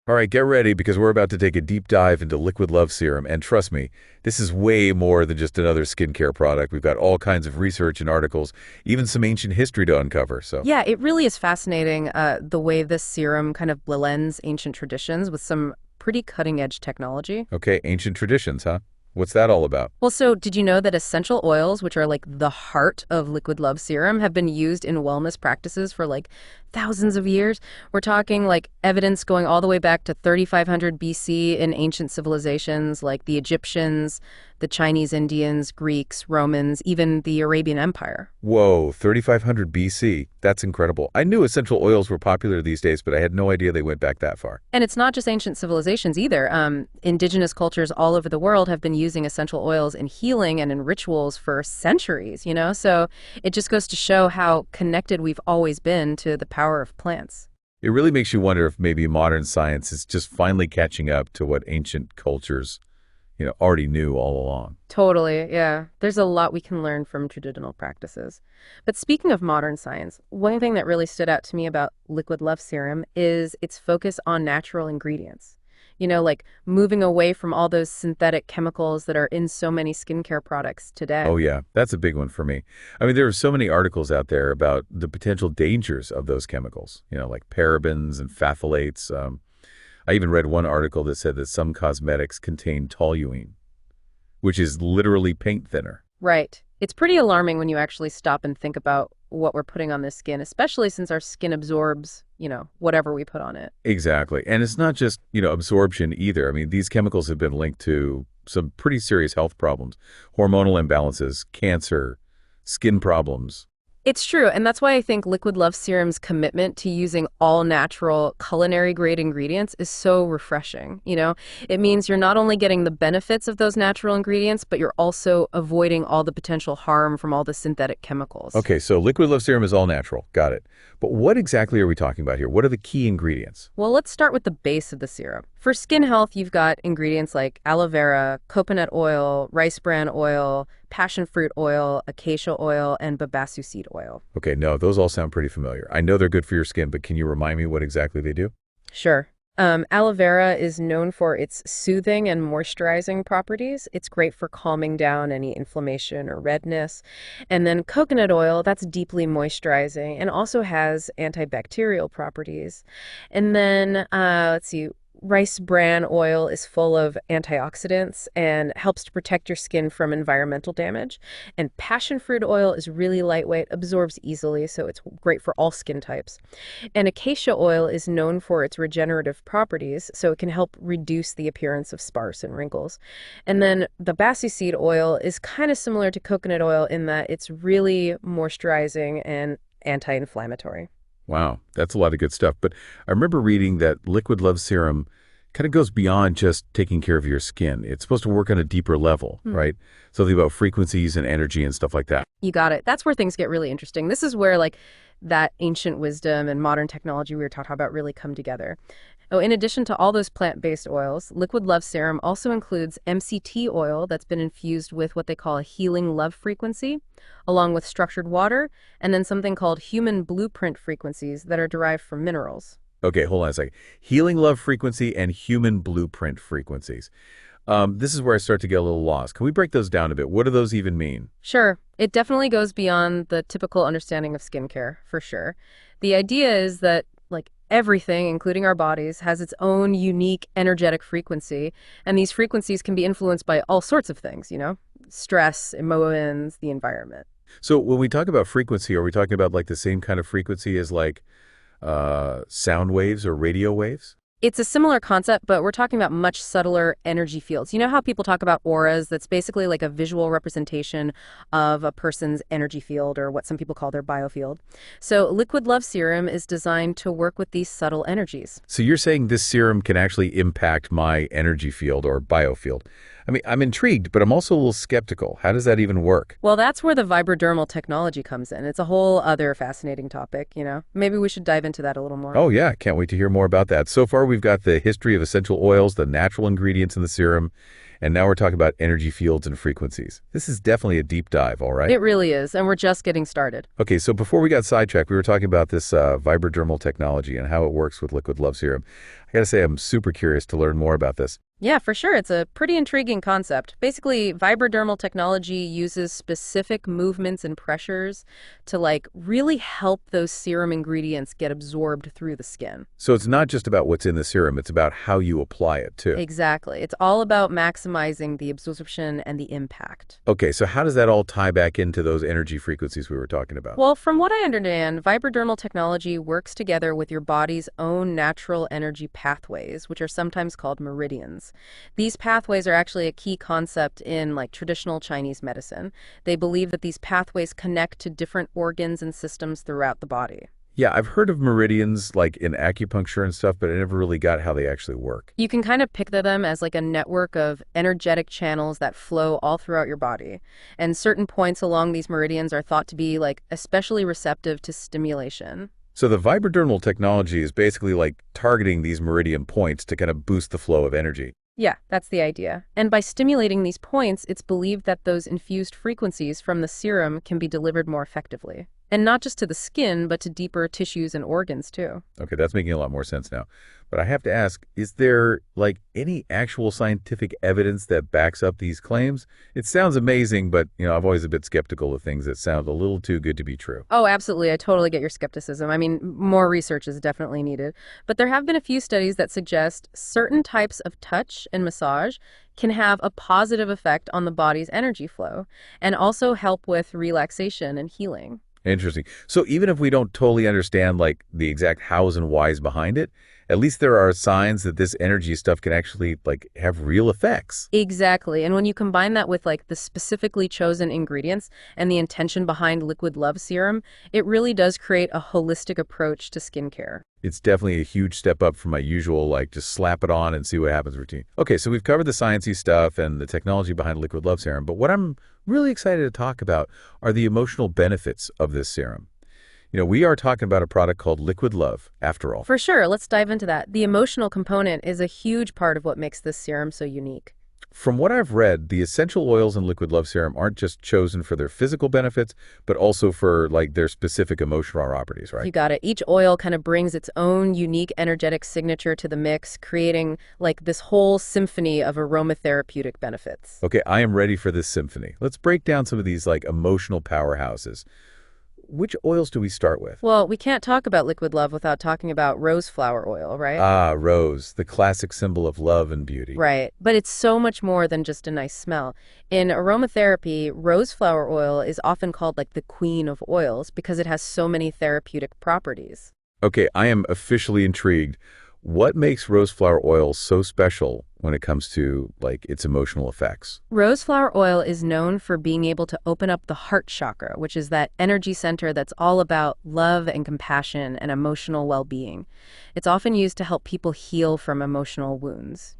All right, get ready because we're about to take a deep dive into Liquid Love Serum. And trust me, this is way more than just another skincare product. We've got all kinds of research and articles, even some ancient history to uncover. So, Yeah, it really is fascinating the way this serum kind of blends ancient traditions with some pretty cutting edge technology. okay, ancient traditions, huh? What's that all about? Well, so did you know that essential oils, which are like the heart of liquid love serum, have been used in wellness practices for like thousands of years? We're talking like evidence going all the way back to 3500 BC in ancient civilizations like the Egyptians, the Chinese Indians, Greeks, Romans, even the Arabian Empire. Whoa, 3500 BC. That's incredible. I knew essential oils were popular these days, but I had no idea they went back that far. And it's not just ancient civilizations either. Indigenous cultures all over the world have been using essential oils in healing and in rituals for centuries, you know? So it just goes to show how connected we've always been to the power of plants. It really makes you wonder if maybe modern science is just finally catching up to what ancient cultures, already knew all along. Totally, yeah. There's a lot we can learn from traditional practices. But speaking of modern science, one thing that really stood out to me about liquid love serum is its focus on natural ingredients. You know, like moving away from all those synthetic chemicals that are in so many skincare products today. Oh, yeah, that's a big one for me. I mean, there are so many articles out there about the potential dangers of those chemicals, like parabens and phthalates. I even read one article that said that some cosmetics contain toluene, which is literally paint thinner. Right. It's pretty alarming when you actually stop and think about what we're putting on this skin, especially since our skin absorbs, whatever we put on it. Exactly. And it's not just, absorption either. I mean, these chemicals have been linked to some pretty serious health problems, hormonal imbalances, cancer, skin problems. It's true, and that's why I think Liquid Love Serum's commitment to using all natural culinary grade ingredients is so refreshing. It means you're not only getting the benefits of those natural ingredients, but you're also avoiding all the potential harm from all the synthetic chemicals. Okay, so Liquid Love Serum is all natural. Got it. But what exactly are we talking about here? What are the key ingredients? Well, let's start with the base of the serum. For skin health, you've got ingredients like aloe vera, coconut oil, rice bran oil, passion fruit oil, acacia oil, and babassu seed oil. Okay, no, those all sound pretty familiar. I know they're good for your skin, but can you remind me what exactly they do? Sure. Aloe vera is known for its soothing and moisturizing properties. It's great for calming down any inflammation or redness. And then coconut oil, that's deeply moisturizing and also has antibacterial properties. And then, let's see, rice bran oil is full of antioxidants and helps to protect your skin from environmental damage. And passion fruit oil is really lightweight, absorbs easily, so it's great for all skin types. And acacia oil is known for its regenerative properties, so it can help reduce the appearance of sparse and wrinkles. And then the babassu seed oil is kind of similar to coconut oil in that it's really moisturizing and anti-inflammatory. Wow, that's a lot of good stuff. But I remember reading that Liquid Love Serum kind of goes beyond just taking care of your skin. It's supposed to work on a deeper level, right? Something about frequencies and energy and stuff like that. You got it. That's where things get really interesting. This is where like that ancient wisdom and modern technology we were talking about really come together. Oh, in addition to all those plant-based oils, Liquid Love Serum also includes MCT oil that's been infused with what they call a healing love frequency, along with structured water, and then something called human blueprint frequencies that are derived from minerals. Okay, hold on a second. Healing love frequency and human blueprint frequencies. This is where I start to get a little lost. Can we break those down a bit? What do those even mean? Sure, it definitely goes beyond the typical understanding of skincare, for sure. The idea is that like everything, including our bodies, has its own unique energetic frequency, and these frequencies can be influenced by all sorts of things, stress, emotions, the environment. So when we talk about frequency, are we talking about like the same kind of frequency as like sound waves or radio waves? It's a similar concept, but we're talking about much subtler energy fields. You know how people talk about auras? That's basically like a visual representation of a person's energy field, or what some people call their biofield. So Liquid Love Serum is designed to work with these subtle energies. So you're saying this serum can actually impact my energy field or biofield. I mean, I'm intrigued, but I'm also a little skeptical. How does that even work? Well, that's where the vibrodermal technology comes in. It's a whole other fascinating topic, you know. Maybe we should dive into that a little more. Oh, yeah, can't wait to hear more about that. So far, we've got the history of essential oils, the natural ingredients in the serum, and now we're talking about energy fields and frequencies. This is definitely a deep dive, all right? It really is, and we're just getting started. Okay, so before we got sidetracked, we were talking about this vibrodermal technology and how it works with liquid love serum. I got to say, I'm super curious to learn more about this. Yeah, for sure. It's a pretty intriguing concept. Basically, vibrodermal technology uses specific movements and pressures to really help those serum ingredients get absorbed through the skin. So it's not just about what's in the serum, it's about how you apply it, too. Exactly. It's all about maximizing the absorption and the impact. Okay, so how does that all tie back into those energy frequencies we were talking about? Well, from what I understand, vibrodermal technology works together with your body's own natural energy pathways, which are sometimes called meridians. These pathways are actually a key concept in traditional Chinese medicine. They believe that these pathways connect to different organs and systems throughout the body. Yeah, I've heard of meridians like in acupuncture and stuff, but I never really got how they actually work. You can kind of picture them as a network of energetic channels that flow all throughout your body. And certain points along these meridians are thought to be especially receptive to stimulation. So the vibrodermal technology is basically like targeting these meridian points to kind of boost the flow of energy. Yeah, that's the idea. And by stimulating these points, it's believed that those infused frequencies from the serum can be delivered more effectively. And not just to the skin, but to deeper tissues and organs, too. Okay, that's making a lot more sense now. But I have to ask, is there any actual scientific evidence that backs up these claims? It sounds amazing, but I'm always a bit skeptical of things that sound a little too good to be true. Oh, absolutely. I totally get your skepticism. I mean, more research is definitely needed. But there have been a few studies that suggest certain types of touch and massage can have a positive effect on the body's energy flow and also help with relaxation and healing. Interesting. So even if we don't totally understand the exact hows and whys behind it, at least there are signs that this energy stuff can actually have real effects. Exactly. And when you combine that with the specifically chosen ingredients and the intention behind liquid love serum, it really does create a holistic approach to skincare. It's definitely a huge step up from my usual just slap it on and see what happens routine. Okay, so we've covered the sciencey stuff and the technology behind liquid love serum, but what I'm really excited to talk about are the emotional benefits of this serum. We are talking about a product called Liquid Love, after all. For sure. Let's dive into that. The emotional component is a huge part of what makes this serum so unique. From what I've read, the essential oils in Liquid Love Serum aren't just chosen for their physical benefits, but also for their specific emotional properties, right? You got it. Each oil kind of brings its own unique energetic signature to the mix, creating this whole symphony of aromatherapeutic benefits. Okay, I am ready for this symphony. Let's break down some of these emotional powerhouses. Which oils do we start with? Well, we can't talk about liquid love without talking about rose flower oil, right? Ah, rose, the classic symbol of love and beauty. Right. But it's so much more than just a nice smell. In aromatherapy, rose flower oil is often called the queen of oils because it has so many therapeutic properties. Okay, I am officially intrigued. What makes rose flower oil so special when it comes to its emotional effects? Rose flower oil is known for being able to open up the heart chakra, which is that energy center that's all about love and compassion and emotional well-being. It's often used to help people heal from emotional wounds,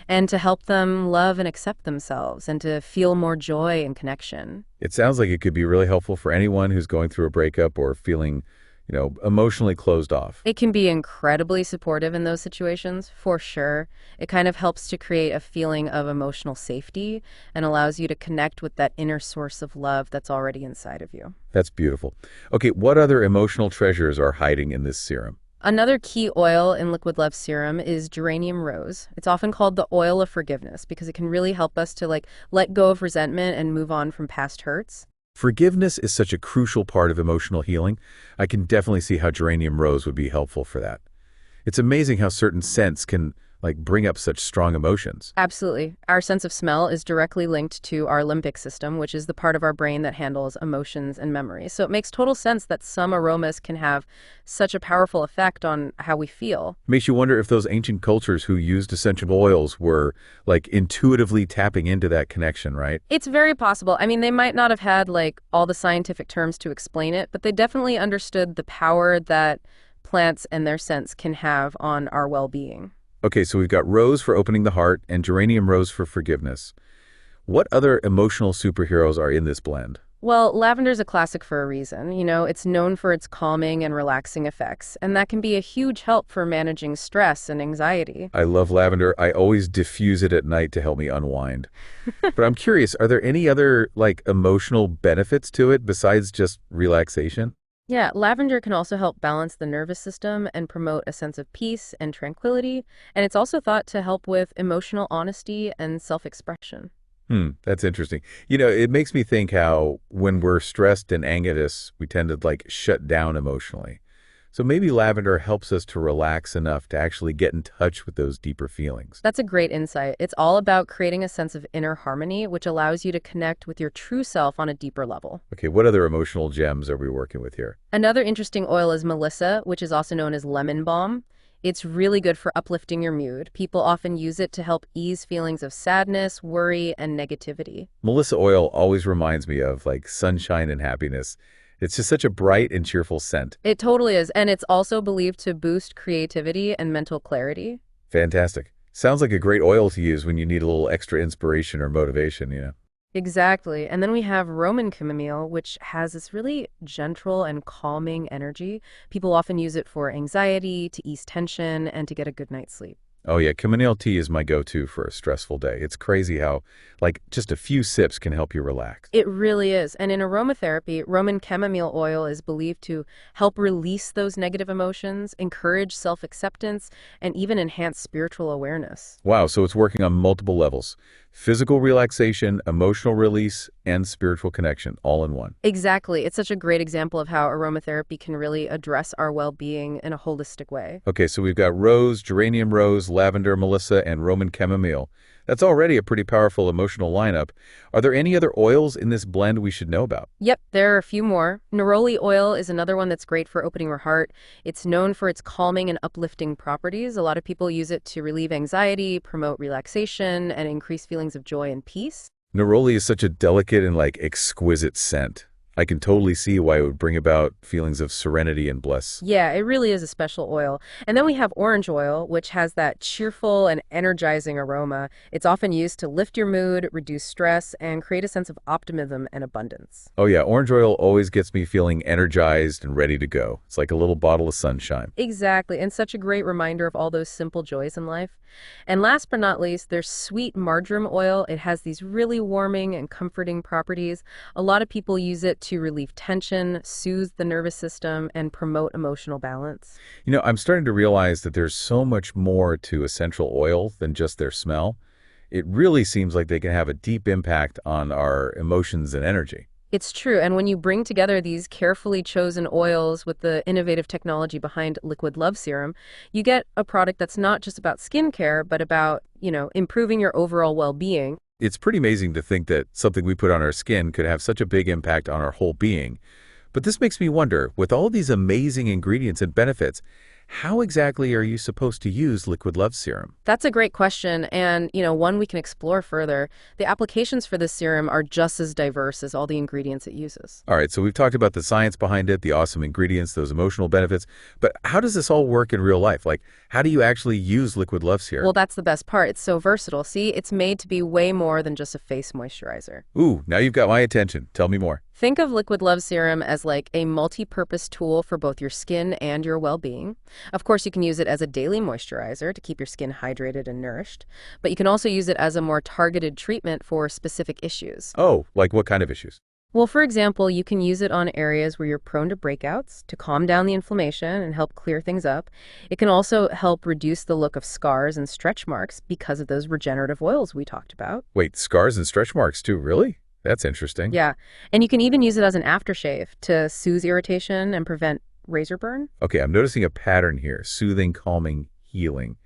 and to help them love and accept themselves and to feel more joy and connection. It sounds like it could be really helpful for anyone who's going through a breakup or feeling emotionally closed off. It can be incredibly supportive in those situations, for sure. It kind of helps to create a feeling of emotional safety and allows you to connect with that inner source of love that's already inside of you. That's beautiful. Okay, what other emotional treasures are hiding in this serum? Another key oil in Liquid Love Serum is geranium rose. It's often called the oil of forgiveness because it can really help us to let go of resentment and move on from past hurts. Forgiveness is such a crucial part of emotional healing. I can definitely see how geranium rose would be helpful for that. It's amazing how certain scents can bring up such strong emotions. Absolutely. Our sense of smell is directly linked to our limbic system, which is the part of our brain that handles emotions and memories. So it makes total sense that some aromas can have such a powerful effect on how we feel. Makes you wonder if those ancient cultures who used essential oils were intuitively tapping into that connection, right? It's very possible. I mean, they might not have had all the scientific terms to explain it, but they definitely understood the power that plants and their scents can have on our well-being. Okay, so we've got rose for opening the heart and geranium rose for forgiveness. What other emotional superheroes are in this blend? Well, lavender's a classic for a reason. It's known for its calming and relaxing effects, and that can be a huge help for managing stress and anxiety. I love lavender. I always diffuse it at night to help me unwind. But I'm curious, are there any other emotional benefits to it besides just relaxation? Yeah, lavender can also help balance the nervous system and promote a sense of peace and tranquility, and it's also thought to help with emotional honesty and self-expression. That's interesting. It makes me think how when we're stressed and anxious, we tend to shut down emotionally. So maybe lavender helps us to relax enough to actually get in touch with those deeper feelings. That's a great insight. It's all about creating a sense of inner harmony, which allows you to connect with your true self on a deeper level. Okay, what other emotional gems are we working with here? Another interesting oil is melissa, which is also known as lemon balm. It's really good for uplifting your mood. People often use it to help ease feelings of sadness, worry, and negativity. Melissa oil always reminds me of sunshine and happiness. It's just such a bright and cheerful scent. It totally is, and it's also believed to boost creativity and mental clarity. Fantastic. Sounds like a great oil to use when you need a little extra inspiration or motivation. Exactly. And then we have Roman chamomile, which has this really gentle and calming energy. People often use it for anxiety, to ease tension, and to get a good night's sleep. Oh yeah, chamomile tea is my go-to for a stressful day. It's crazy how, just a few sips can help you relax. It really is. And in aromatherapy, Roman chamomile oil is believed to help release those negative emotions, encourage self-acceptance, and even enhance spiritual awareness. Wow, so it's working on multiple levels. Physical relaxation, emotional release, and spiritual connection, all in one. Exactly. It's such a great example of how aromatherapy can really address our well-being in a holistic way. Okay, so we've got rose, geranium rose, lavender, melissa, and Roman chamomile. That's already a pretty powerful emotional lineup. Are there any other oils in this blend we should know about? Yep, there are a few more. Neroli oil is another one that's great for opening your heart. It's known for its calming and uplifting properties. A lot of people use it to relieve anxiety, promote relaxation, and increase feelings of joy and peace. Neroli is such a delicate and exquisite scent. I can totally see why it would bring about feelings of serenity and bliss. Yeah, it really is a special oil. And then we have orange oil, which has that cheerful and energizing aroma. It's often used to lift your mood, reduce stress, and create a sense of optimism and abundance. Oh yeah, orange oil always gets me feeling energized and ready to go. It's like a little bottle of sunshine. Exactly, and such a great reminder of all those simple joys in life. And last but not least, there's sweet marjoram oil. It has these really warming and comforting properties. A lot of people use it to relieve tension, soothe the nervous system, and promote emotional balance. I'm starting to realize that there's so much more to essential oil than just their smell. It really seems like they can have a deep impact on our emotions and energy. It's true, and when you bring together these carefully chosen oils with the innovative technology behind liquid Love Serum, you get a product that's not just about skincare, but about, improving your overall well-being. It's pretty amazing to think that something we put on our skin could have such a big impact on our whole being. But this makes me wonder, with all these amazing ingredients and benefits, how exactly are you supposed to use liquid Love Serum? That's a great question, and, one we can explore further. The applications for this serum are just as diverse as all the ingredients it uses. All right, so we've talked about the science behind it, the awesome ingredients, those emotional benefits, but how does this all work in real life? How do you actually use liquid Love Serum? Well, that's the best part. It's so versatile. See, it's made to be way more than just a face moisturizer. Ooh, now you've got my attention. Tell me more. Think of liquid Love Serum as a multi-purpose tool for both your skin and your well-being. Of course, you can use it as a daily moisturizer to keep your skin hydrated and nourished, but you can also use it as a more targeted treatment for specific issues. Oh, like what kind of issues? Well, for example, you can use it on areas where you're prone to breakouts to calm down the inflammation and help clear things up. It can also help reduce the look of scars and stretch marks because of those regenerative oils we talked about. Wait, scars and stretch marks too, really? That's interesting. Yeah, and you can even use it as an aftershave to soothe irritation and prevent razor burn. Okay, I'm noticing a pattern here: soothing, calming, healing.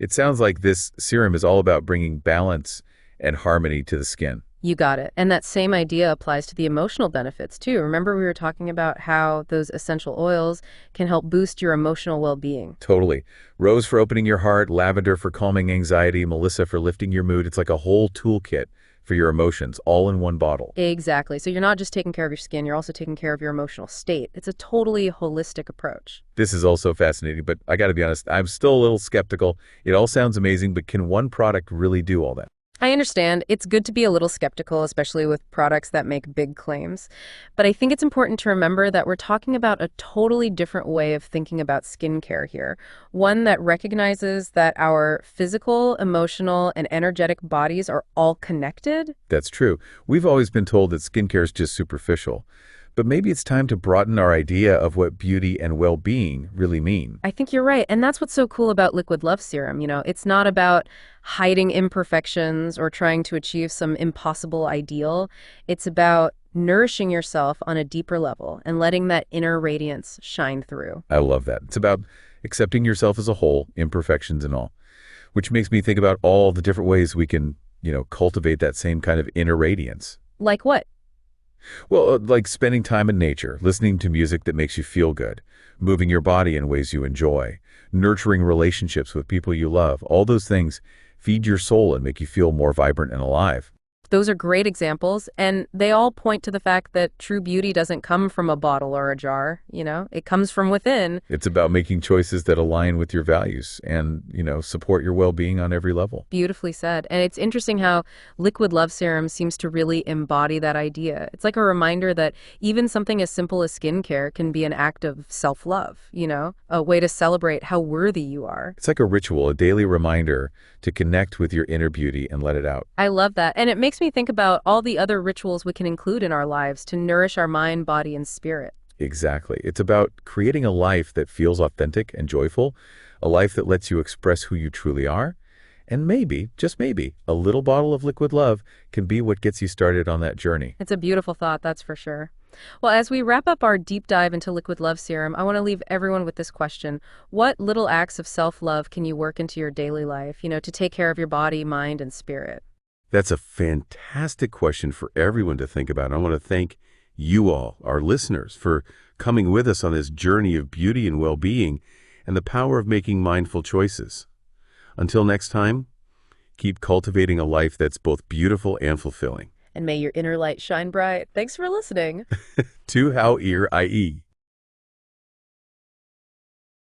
It sounds like this serum is all about bringing balance and harmony to the skin. You got it. And that same idea applies to the emotional benefits too. Remember we were talking about how those essential oils can help boost your emotional well-being. Totally. Rose for opening your heart, lavender for calming anxiety, melissa for lifting your mood. It's like a whole toolkit for your emotions, all in one bottle. Exactly. So you're not just taking care of your skin, you're also taking care of your emotional state. It's a totally holistic approach. This is also fascinating, but I got to be honest, I'm still a little skeptical. It all sounds amazing, but can one product really do all that? I understand. It's good to be a little skeptical, especially with products that make big claims. But I think it's important to remember that we're talking about a totally different way of thinking about skincare here. One that recognizes that our physical, emotional, and energetic bodies are all connected. That's true. We've always been told that skincare is just superficial. But maybe it's time to broaden our idea of what beauty and well-being really mean. I think you're right. And that's what's so cool about Liquid Love Serum. It's not about hiding imperfections or trying to achieve some impossible ideal. It's about nourishing yourself on a deeper level and letting that inner radiance shine through. I love that. It's about accepting yourself as a whole, imperfections and all, which makes me think about all the different ways we can, cultivate that same kind of inner radiance. Like what? Well, like spending time in nature, listening to music that makes you feel good, moving your body in ways you enjoy, nurturing relationships with people you love. All those things feed your soul and make you feel more vibrant and alive. Those are great examples, and they all point to the fact that true beauty doesn't come from a bottle or a jar, It comes from within. It's about making choices that align with your values and, support your well-being on every level. Beautifully said. And it's interesting how Liquid Love Serum seems to really embody that idea. It's like a reminder that even something as simple as skincare can be an act of self-love, a way to celebrate how worthy you are. It's like a ritual, a daily reminder to connect with your inner beauty and let it out. I love that. And it makes me think about all the other rituals we can include in our lives to nourish our mind, body, and spirit. Exactly. It's about creating a life that feels authentic and joyful, a life that lets you express who you truly are. And maybe, just maybe, a little bottle of liquid love can be what gets you started on that journey. It's a beautiful thought, that's for sure. Well, as we wrap up our deep dive into Liquid Love Serum, I want to leave everyone with this question. What little acts of self-love can you work into your daily life, to take care of your body, mind, and spirit? That's a fantastic question for everyone to think about. I want to thank you all, our listeners, for coming with us on this journey of beauty and well-being and the power of making mindful choices. Until next time, keep cultivating a life that's both beautiful and fulfilling. And may your inner light shine bright. Thanks for listening. To How Ear IE.